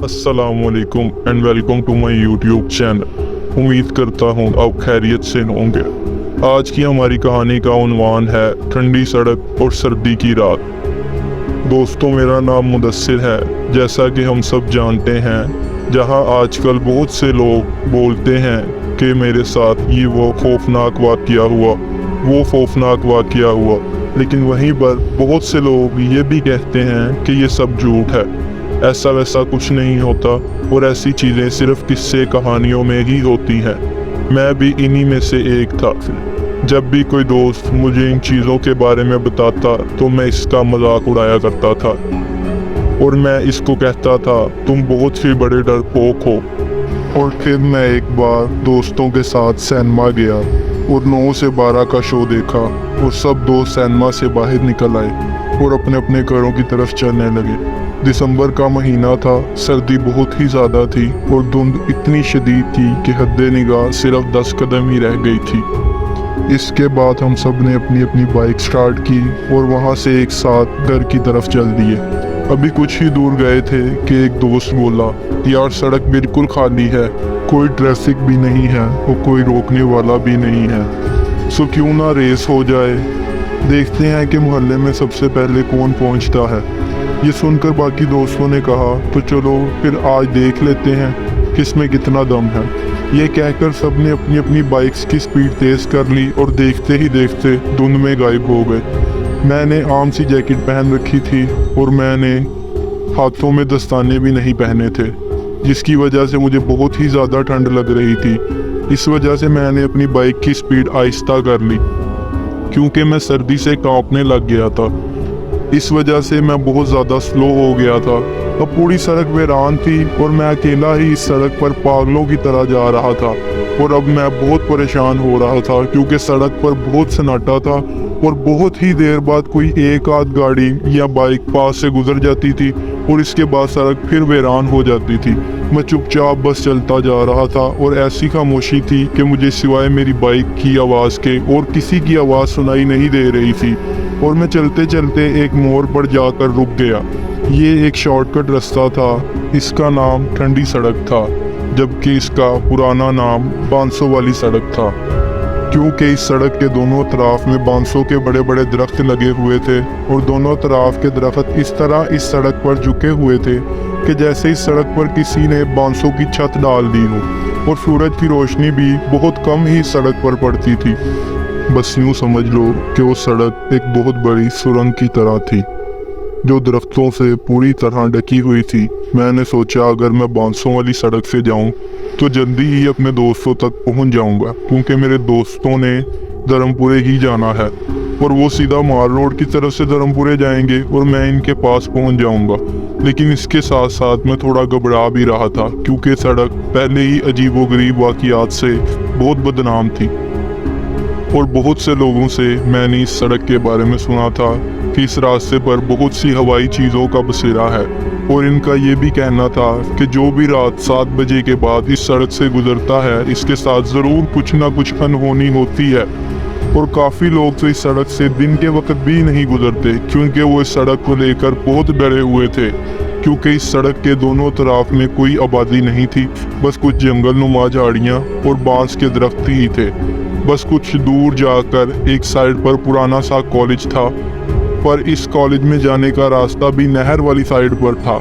अस्सलाम वालेकुम and welcome to my YouTube channel. उम्मीद करता हूँ आप खैरियत से होंगे। आज की हमारी कहानी का उन्वान है ठंडी सड़क और सर्दी की रात। दोस्तों, मेरा नाम मुदस्सिर है। जैसा कि हम सब जानते हैं, जहाँ आजकल बहुत से लोग बोलते हैं कि मेरे साथ ये वो खौफनाक वाक़या हुआ, लेकिन वहीं पर बहुत से लोग ये भी कहते हैं कि ये सब झूठ है, ऐसा वैसा कुछ नहीं होता और ऐसी चीज़ें सिर्फ किस्से कहानियों में ही होती हैं। मैं भी इन्हीं में से एक था। जब भी कोई दोस्त मुझे इन चीज़ों के बारे में बताता तो मैं इसका मजाक उड़ाया करता था और मैं इसको कहता था तुम बहुत ही बड़े डरपोक हो। और फिर मैं एक बार दोस्तों के साथ सिनेमा गया और 9 से 12 का शो देखा और सब दोस्त सिनेमा से बाहर निकल आए और अपने अपने घरों की तरफ चलने लगे। दिसंबर का महीना था, सर्दी बहुत ही ज़्यादा थी और धुंध इतनी शदीद थी कि हद्दे निगाह सिर्फ 10 कदम ही रह गई थी। इसके बाद हम सब ने अपनी अपनी बाइक स्टार्ट की और वहाँ से एक साथ घर की तरफ चल दिए। अभी कुछ ही दूर गए थे कि एक दोस्त बोला, यार सड़क बिल्कुल खाली है, कोई ट्रैफिक भी नहीं है और कोई रोकने वाला भी नहीं है, सो क्यों ना रेस हो जाए, देखते हैं कि मोहल्ले में सबसे पहले कौन पहुंचता है। ये सुनकर बाकी दोस्तों ने कहा तो चलो फिर आज देख लेते हैं किसमें कितना दम है। ये कहकर सबने अपनी अपनी बाइक्स की स्पीड तेज़ कर ली और देखते ही देखते धुंध में गायब हो गए। मैंने आम सी जैकेट पहन रखी थी और मैंने हाथों में दस्ताने भी नहीं पहने थे, जिसकी वजह से मुझे बहुत ही ज़्यादा ठंड लग रही थी। इस वजह से मैंने अपनी बाइक की स्पीड आहिस्ता कर ली क्योंकि मैं सर्दी से कांपने लग गया था। इस वजह से मैं बहुत ज़्यादा स्लो हो गया था। अब पूरी सड़क वीरान थी और मैं अकेला ही इस सड़क पर पागलों की तरह जा रहा था और अब मैं बहुत परेशान हो रहा था क्योंकि सड़क पर बहुत सन्नाटा था और बहुत ही देर बाद कोई एक आध गाड़ी या बाइक पास से गुजर जाती थी और इसके बाद सड़क फिर वीरान हो जाती थी। मैं चुपचाप बस चलता जा रहा था और ऐसी खामोशी थी कि मुझे सिवाय मेरी बाइक की आवाज़ के और किसी की आवाज़ सुनाई नहीं दे रही थी। और मैं चलते चलते एक मोड़ पर जाकर रुक गया। ये एक शॉर्टकट रास्ता था, इसका नाम ठंडी सड़क था, जबकि इसका पुराना नाम बांसों वाली सड़क था, क्योंकि इस सड़क के दोनों तरफ में बांसों के बड़े बड़े दरख्त लगे हुए थे और दोनों तरफ के दरख्त इस तरह इस सड़क पर झुके हुए थे कि जैसे इस सड़क पर किसी ने बांसों की छत डाल दी हो और सूरज की रोशनी भी बहुत कम ही सड़क पर पड़ती थी। बस यूँ समझ लो कि वो सड़क एक बहुत बड़ी सुरंग की तरह थी जो दरख्तों से पूरी तरह ढकी हुई थी। मैंने सोचा अगर मैं बांसों वाली सड़क से जाऊं तो जल्दी ही अपने दोस्तों तक पहुंच जाऊंगा, क्योंकि मेरे दोस्तों ने धर्मपुरे ही जाना है और वो सीधा माल रोड की तरफ से धर्मपुरे जाएंगे और मैं इनके पास पहुंच जाऊंगा। लेकिन इसके साथ साथ मैं थोड़ा घबरा भी रहा था क्योंकि सड़क पहले ही अजीबोगरीब वाक़ियात से बहुत बदनाम थी और बहुत से लोगों से मैंने इस सड़क के बारे में सुना था कि इस रास्ते पर बहुत सी हवाई चीज़ों का बसेरा है और इनका ये भी कहना था कि जो भी रात 7 बजे के बाद इस सड़क से गुजरता है इसके साथ ज़रूर कुछ ना कुछ अनहोनी होती है। और काफ़ी लोग तो इस सड़क से दिन के वक्त भी नहीं गुजरते क्योंकि वो इस सड़क को लेकर बहुत डरे हुए थे, क्योंकि इस सड़क के दोनों तरफ में कोई आबादी नहीं थी, बस कुछ जंगल नुमा झाड़ियाँ और बांस के दरख्त ही थे। बस कुछ दूर जाकर एक साइड पर पुराना सा कॉलेज था, पर इस कॉलेज में जाने का रास्ता भी नहर वाली साइड पर था,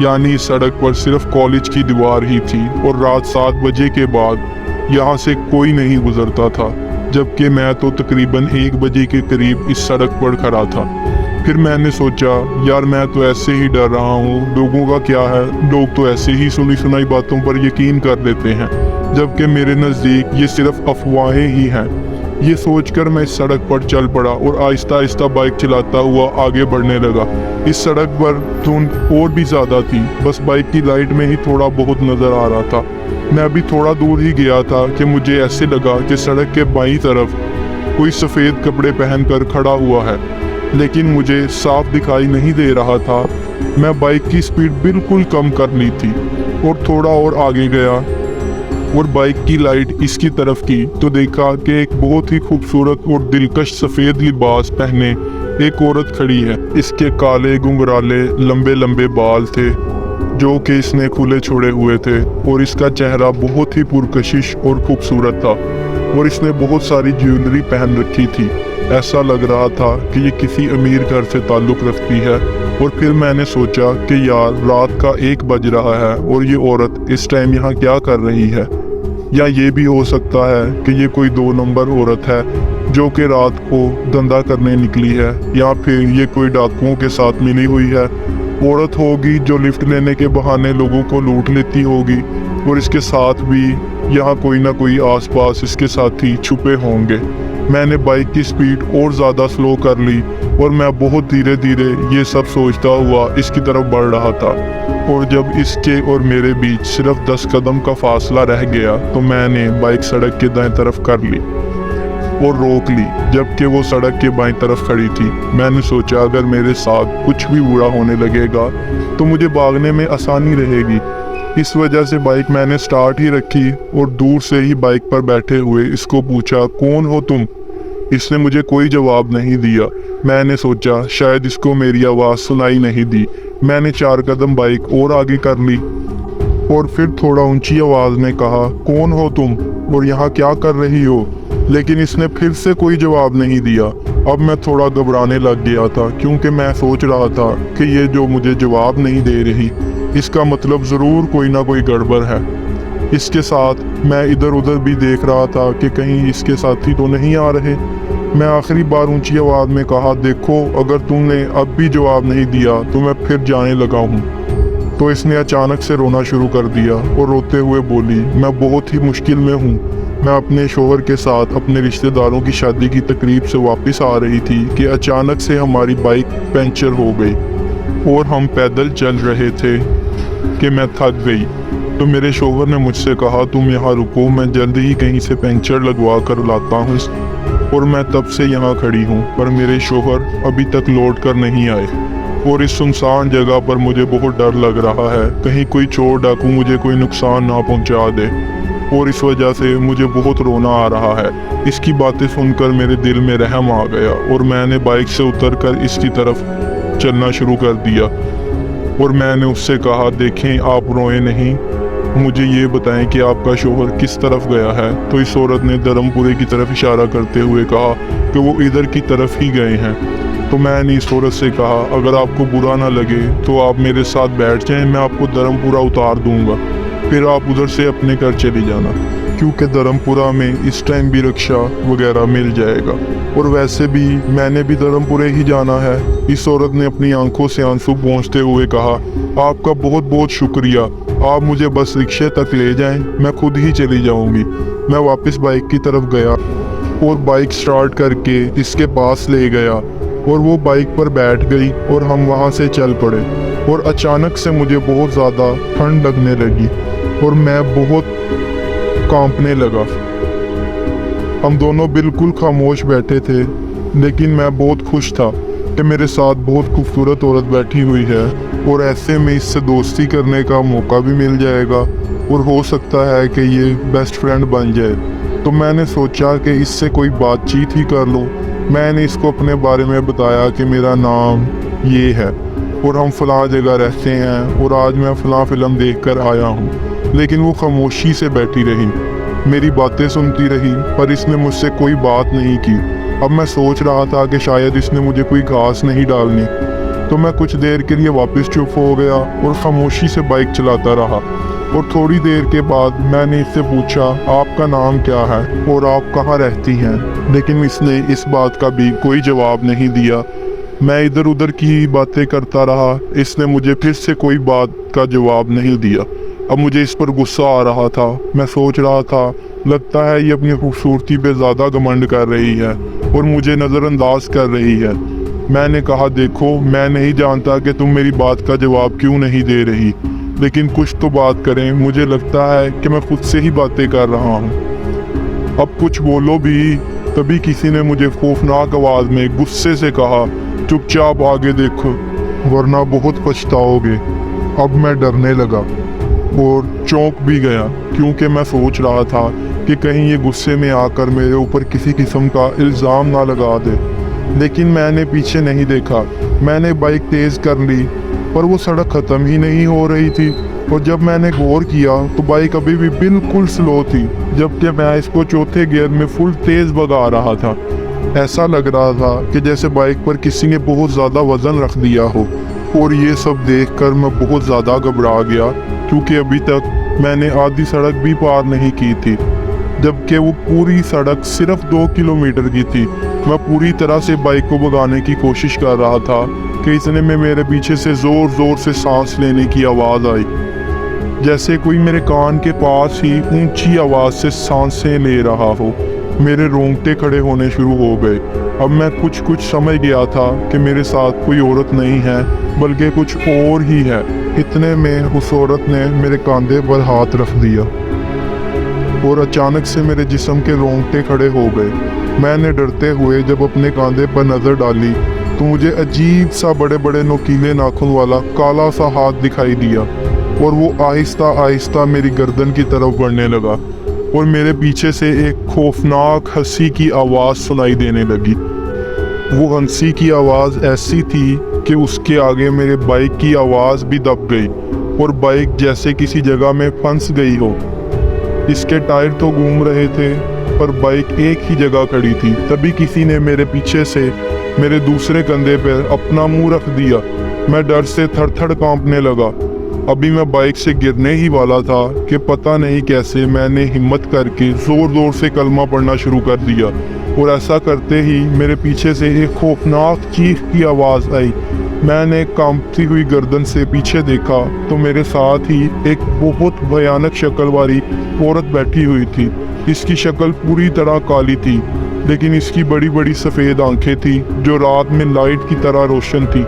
यानी इस सड़क पर सिर्फ कॉलेज की दीवार ही थी और रात 7 बजे के बाद यहाँ से कोई नहीं गुजरता था, जबकि मैं तो तकरीबन 1 बजे के करीब इस सड़क पर खड़ा था। फिर मैंने सोचा यार मैं तो ऐसे ही डर रहा हूँ, लोगों का क्या है, लोग तो ऐसे ही सुनी सुनाई बातों पर यकीन कर लेते हैं, जबकि मेरे नज़दीक ये सिर्फ अफवाहें ही हैं। ये सोचकर मैं इस सड़क पर चल पड़ा और आहिस्ता आहिस्ता बाइक चलाता हुआ आगे बढ़ने लगा। इस सड़क पर धुंध और भी ज़्यादा थी, बस बाइक की लाइट में ही थोड़ा बहुत नज़र आ रहा था। मैं अभी थोड़ा दूर ही गया था कि मुझे ऐसे लगा कि सड़क के बाईं तरफ कोई सफ़ेद कपड़े पहनकर खड़ा हुआ है, लेकिन मुझे साफ दिखाई नहीं दे रहा था। मैं बाइक की स्पीड बिल्कुल कम कर ली थी और थोड़ा और आगे गया और बाइक की लाइट इसकी तरफ की तो देखा कि एक बहुत ही खूबसूरत और दिलकश सफ़ेद लिबास पहने एक औरत खड़ी है। इसके काले घुंघराले लंबे लंबे बाल थे जो कि इसने खुले छोड़े हुए थे और इसका चेहरा बहुत ही पुरकशिश और खूबसूरत था और इसने बहुत सारी ज्वेलरी पहन रखी थी। ऐसा लग रहा था कि ये किसी अमीर घर से ताल्लुक़ रखती है। और फिर मैंने सोचा कि यार रात का 1 बज रहा है और ये औरत इस टाइम यहाँ क्या कर रही है, या ये भी हो सकता है कि ये कोई 2 नंबर औरत है जो कि रात को धंधा करने निकली है, या फिर ये कोई डाकुओं के साथ मिली हुई है औरत होगी जो लिफ्ट लेने के बहाने लोगों को लूट लेती होगी और इसके साथ भी यहाँ कोई ना कोई आसपास इसके साथी छुपे होंगे। मैंने बाइक की स्पीड और ज़्यादा स्लो कर ली और मैं बहुत धीरे धीरे ये सब सोचता हुआ इसकी तरफ बढ़ रहा था। और जब इसके और मेरे बीच सिर्फ 10 कदम का फासला रह गया तो मैंने बाइक सड़क के दाएं तरफ कर ली और रोक ली, जबकि वो सड़क के बाईं तरफ खड़ी थी। मैंने सोचा अगर मेरे साथ कुछ भी बुरा होने लगेगा तो मुझे भागने में आसानी रहेगी। इस वजह से बाइक मैंने स्टार्ट ही रखी और दूर से ही बाइक पर बैठे हुए इसको पूछा, कौन हो तुम? इसने मुझे कोई जवाब नहीं दिया। मैंने सोचा शायद इसको मेरी आवाज़ सुनाई नहीं दी। मैंने 4 कदम बाइक और आगे कर ली और फिर थोड़ा ऊंची आवाज़ में कहा, कौन हो तुम और यहाँ क्या कर रही हो? लेकिन इसने फिर से कोई जवाब नहीं दिया। अब मैं थोड़ा घबराने लग गया था क्योंकि मैं सोच रहा था कि ये जो मुझे जवाब नहीं दे रही इसका मतलब ज़रूर कोई ना कोई गड़बड़ है। इसके साथ मैं इधर उधर भी देख रहा था कि कहीं इसके साथी तो नहीं आ रहे। मैं आखिरी बार ऊंची आवाज़ में कहा, देखो अगर तुमने अब भी जवाब नहीं दिया तो मैं फिर जाने लगा हूँ। तो इसने अचानक से रोना शुरू कर दिया और रोते हुए बोली, मैं बहुत ही मुश्किल में हूँ। मैं अपने शोहर के साथ अपने रिश्तेदारों की शादी की तकरीब से वापस आ रही थी कि अचानक से हमारी बाइक पंचर हो गई और हम पैदल चल रहे थे कि मैं थक गई। तो मेरे शोहर ने मुझसे कहा, तुम यहाँ रुको, मैं जल्दी ही कहीं से पंचर लगवा कर लाता हूँ। और मैं तब से यहाँ खड़ी हूँ, पर मेरे शोहर अभी तक लौट कर नहीं आए और इस सुनसान जगह पर मुझे बहुत डर लग रहा है, कहीं कोई चोर डाकू मुझे कोई नुकसान ना पहुँचा दे। और इस वजह से मुझे बहुत रोना आ रहा है। इसकी बातें सुनकर मेरे दिल में रहम आ गया और मैंने बाइक से उतरकर इसकी तरफ चलना शुरू कर दिया। और मैंने उससे कहा, देखें आप रोए नहीं, मुझे ये बताएं कि आपका शोहर किस तरफ गया है। तो इस औरत ने धर्मपुरे की तरफ इशारा करते हुए कहा कि वो इधर की तरफ ही गए हैं। तो मैंने इस औरत से कहा, अगर आपको बुरा ना लगे तो आप मेरे साथ बैठ जाएं, मैं आपको धर्मपुरा उतार दूंगा, फिर आप उधर से अपने घर चली जाना, क्योंकि धर्मपुरा में इस टाइम भी रिक्शा वगैरह मिल जाएगा और वैसे भी मैंने भी धर्मपुरे ही जाना है। इस औरत ने अपनी आंखों से आंसू पोंछते हुए कहा, आपका बहुत बहुत शुक्रिया, आप मुझे बस रिक्शे तक ले जाएं, मैं खुद ही चली जाऊंगी। मैं वापस बाइक की तरफ गया और बाइक स्टार्ट करके इसके पास ले गया और वो बाइक पर बैठ गई और हम वहाँ से चल पड़े। और अचानक से मुझे बहुत ज़्यादा ठंड लगने लगी और मैं बहुत कांपने लगा। हम दोनों बिल्कुल खामोश बैठे थे, लेकिन मैं बहुत खुश था कि मेरे साथ बहुत खूबसूरत औरत बैठी हुई है और ऐसे में इससे दोस्ती करने का मौका भी मिल जाएगा और हो सकता है कि ये बेस्ट फ्रेंड बन जाए। तो मैंने सोचा कि इससे कोई बातचीत ही कर लो। मैंने इसको अपने बारे में बताया कि मेरा नाम ये है और हम फ़लाँ जगह रहते हैं और आज मैं फ़लाँ फ़िल्म देख कर आया हूँ। लेकिन वो खामोशी से बैठी रही, मेरी बातें सुनती रही, पर इसने मुझसे कोई बात नहीं की। अब मैं सोच रहा था कि शायद इसने मुझे कोई घास नहीं डालनी। तो मैं कुछ देर के लिए वापस चुप हो गया और खामोशी से बाइक चलाता रहा। और थोड़ी देर के बाद मैंने इससे पूछा, आपका नाम क्या है और आप कहाँ रहती हैं? लेकिन इसने इस बात का भी कोई जवाब नहीं दिया। मैं इधर उधर की बातें करता रहा, इसने मुझे फिर से कोई बात का जवाब नहीं दिया। अब मुझे इस पर गुस्सा आ रहा था। मैं सोच रहा था, लगता है ये अपनी खूबसूरती पे ज़्यादा घमंड कर रही है और मुझे नज़रअंदाज कर रही है। मैंने कहा, देखो मैं नहीं जानता कि तुम मेरी बात का जवाब क्यों नहीं दे रही, लेकिन कुछ तो बात करें। मुझे लगता है कि मैं खुद से ही बातें कर रहा हूँ, अब कुछ बोलो भी। तभी किसी ने मुझे खौफनाक आवाज़ में गुस्से से कहा, चुपचाप आगे देखो वरना बहुत पछताओगे। अब मैं डरने लगा और चौंक भी गया, क्योंकि मैं सोच रहा था कि कहीं ये गुस्से में आकर मेरे ऊपर किसी किस्म का इल्ज़ाम ना लगा दे। लेकिन मैंने पीछे नहीं देखा। मैंने बाइक तेज़ कर ली पर वो सड़क ख़त्म ही नहीं हो रही थी। और जब मैंने गौर किया तो बाइक अभी भी बिल्कुल स्लो थी, जबकि मैं इसको चौथे गियर में फुल तेज़ भगा रहा था। ऐसा लग रहा था कि जैसे बाइक पर किसी ने बहुत ज़्यादा वज़न रख दिया हो। और ये सब देखकर मैं बहुत ज़्यादा घबरा गया, क्योंकि अभी तक मैंने आधी सड़क भी पार नहीं की थी, जबकि वो पूरी सड़क सिर्फ 2 किलोमीटर की थी। मैं पूरी तरह से बाइक को भगाने की कोशिश कर रहा था कि इतने में मेरे पीछे से ज़ोर ज़ोर से सांस लेने की आवाज़ आई, जैसे कोई मेरे कान के पास ही ऊंची आवाज़ से सांसें ले रहा हो। मेरे रोंगटे खड़े होने शुरू हो गए। अब मैं कुछ समझ गया था कि मेरे साथ कोई औरत नहीं है, बल्कि कुछ और ही है। इतने में उस औरत ने मेरे कंधे पर हाथ रख दिया और अचानक से मेरे जिस्म के रोंगटे खड़े हो गए। मैंने डरते हुए जब अपने कंधे पर नज़र डाली तो मुझे अजीब सा बड़े बड़े नुकीले नाखून वाला काला सा हाथ दिखाई दिया, और वो आहिस्ता आहिस्ता मेरी गर्दन की तरफ बढ़ने लगा। और मेरे पीछे से एक खौफनाक हंसी की आवाज़ सुनाई देने लगी। वो हंसी की आवाज़ ऐसी थी कि उसके आगे मेरे बाइक की आवाज़ भी दब गई, और बाइक जैसे किसी जगह में फंस गई हो। इसके टायर तो घूम रहे थे, पर बाइक एक ही जगह खड़ी थी। तभी किसी ने मेरे पीछे से मेरे दूसरे कंधे पर अपना मुंह रख दिया। मैं डर से थर-थर कांपने लगा। अभी मैं बाइक से गिरने ही वाला था कि पता नहीं कैसे मैंने हिम्मत करके ज़ोर-ज़ोर से कलमा पढ़ना शुरू कर दिया, और ऐसा करते ही मेरे पीछे से एक खौफनाक चीख की आवाज़ आई। मैंने कांपती हुई गर्दन से पीछे देखा तो मेरे साथ ही एक बहुत भयानक शक्ल वाली औरत बैठी हुई थी। इसकी शक्ल पूरी तरह काली थी, लेकिन इसकी बड़ी बड़ी सफ़ेद आंखें थी जो रात में लाइट की तरह रोशन थी।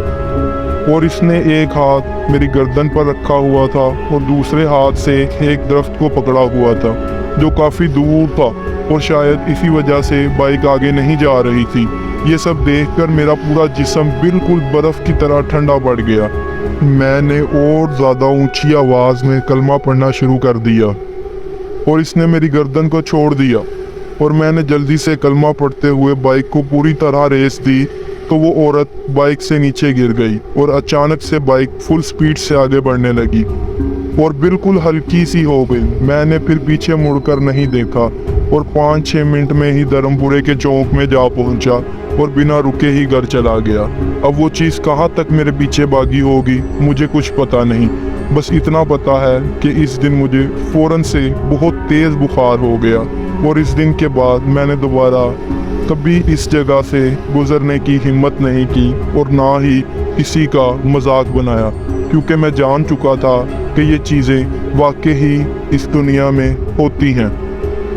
और इसने एक हाथ मेरी गर्दन पर रखा हुआ था और दूसरे हाथ से एक दरख्त को पकड़ा हुआ था जो काफ़ी दूर था, और शायद इसी वजह से बाइक आगे नहीं जा रही थी। ये सब देखकर मेरा पूरा जिस्म बिल्कुल बर्फ़ की तरह ठंडा पड़ गया। मैंने और ज़्यादा ऊंची आवाज़ में कलमा पढ़ना शुरू कर दिया, और इसने मेरी गर्दन को छोड़ दिया, और मैंने जल्दी से कलमा पढ़ते हुए बाइक को पूरी तरह रेस दी तो वो औरत बाइक से नीचे गिर गई, और अचानक से बाइक फुल स्पीड से आगे बढ़ने लगी और बिल्कुल हल्की सी हो गई। मैंने फिर पीछे मुड़कर नहीं देखा, और 5-6 मिनट में ही धर्मपुरे के चौक में जा पहुंचा और बिना रुके ही घर चला गया। अब वो चीज़ कहाँ तक मेरे पीछे भागी होगी मुझे कुछ पता नहीं, बस इतना पता है कि इस दिन मुझे फ़ौरन से बहुत तेज़ बुखार हो गया, और इस दिन के बाद मैंने दोबारा कभी इस जगह से गुजरने की हिम्मत नहीं की, और ना ही किसी का मजाक बनाया, क्योंकि मैं जान चुका था कि ये चीज़ें वाकई ही इस दुनिया में होती हैं।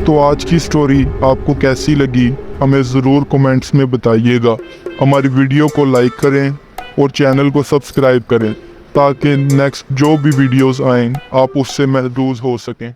तो आज की स्टोरी आपको कैसी लगी हमें ज़रूर कमेंट्स में बताइएगा। हमारी वीडियो को लाइक करें और चैनल को सब्सक्राइब करें, ताकि नेक्स्ट जो भी वीडियोस आएँ आप उससे महफूज हो सकें।